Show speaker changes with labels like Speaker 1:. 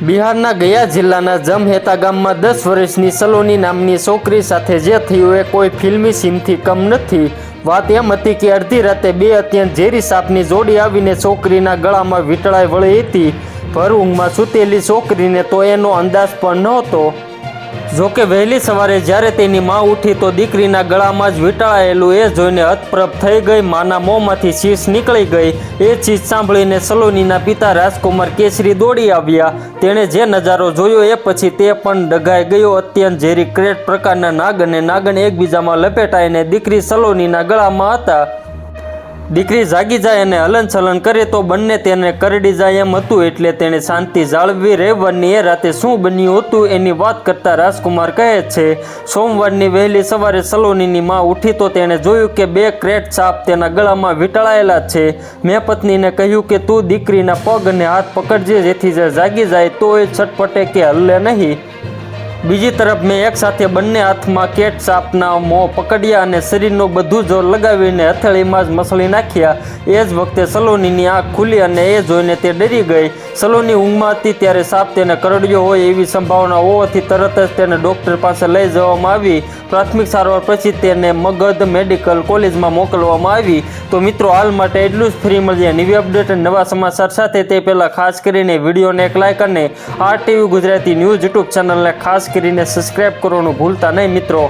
Speaker 1: બિહારના ગયા જિલ્લાના જમહેતા ગામમાં 10 વર્ષની સલોની નામની છોકરી સાથે જે થયું એ કોઈ ફિલ્મી સીનથી કમ નથી। વાત એમ હતી કે અડધી રાતે બે અત્યંત ઝેરી સાપની જોડી આવીને છોકરીના ગળામાં વીંટળાઈ વળી હતી। ભર ઊંઘમાં સૂતેલી છોકરીને તો એનો અંદાજ પણ નહોતો। જોકે વહેલી સવારે જ્યારે તેની માં ઉઠી તો દીકરીના ગળામાં જ વીંટળાયેલું એ જોઈને હતપ્રભ થઈ ગઈ। માના મોંમાંથી ચીસ નીકળી ગઈ। એ ચીસ સાંભળીને સલોનીના પિતા રાજકુમાર કેસરી દોડી આવ્યા। તેણે જે નજારો જોયો એ પછી તે પણ ડઘાઈ ગયો। અત્યંત ઝેરી ક્રેટ પ્રકારના નાગ અને નાગણ એકબીજામાં લપેટાઈને દીકરી સલોનીના ગળામાં હતા। દીકરી જાગી જાય અને હલનચલન કરે તો બંને તેને કરડી જાય એમ હતું, એટલે તેણે શાંતિ જાળવી રહેવાની। એ રાતે શું બન્યું હતું એની વાત કરતા રાજકુમાર કહે છે, સોમવારની વહેલી સવારે સલોનીની માં ઉઠી તો તેણે જોયું કે બે ક્રેટ સાપ તેના ગળામાં વીંટળાયેલા છે। મેં પત્નીને કહ્યું કે તું દીકરીના પગ અને હાથ પકડજે, જેથી જે જાગી જાય તો એ છટપટે કે હલ્લે નહીં। બીજી તરફ મેં એક સાથે બંને હાથમાં કેટ સાપના મોં પકડ્યા અને શરીરનું બધું જોર લગાવીને હથેળીમાં જ મસળી નાખ્યા। એ જ વખતે સલોનીની આંખ ખુલી અને એ જોઈને તે ડરી ગઈ। સલોની ઊંઘમાં હતી ત્યારે સાપ તેને કરડ્યો હોય એવી સંભાવના હોવાથી તરત જ તેને ડૉક્ટર પાસે લઈ જવામાં આવી। પ્રાથમિક સારવાર પછી તેને મગધ મેડિકલ કોલેજમાં મોકલવામાં આવી। તો મિત્રો, હાલ માટે એટલું જ। ફ્રી મળીએ નવી અપડેટ અને નવા સમાચાર સાથે। તે પહેલાં ખાસ કરીને વિડીયોને એક લાઇક અને RTV ગુજરાતી ન્યૂઝ યુટ્યુબ ચેનલને ખાસ કરીને સબસ્ક્રાઈબ કરવાનું ભૂલતા નહીં મિત્રો।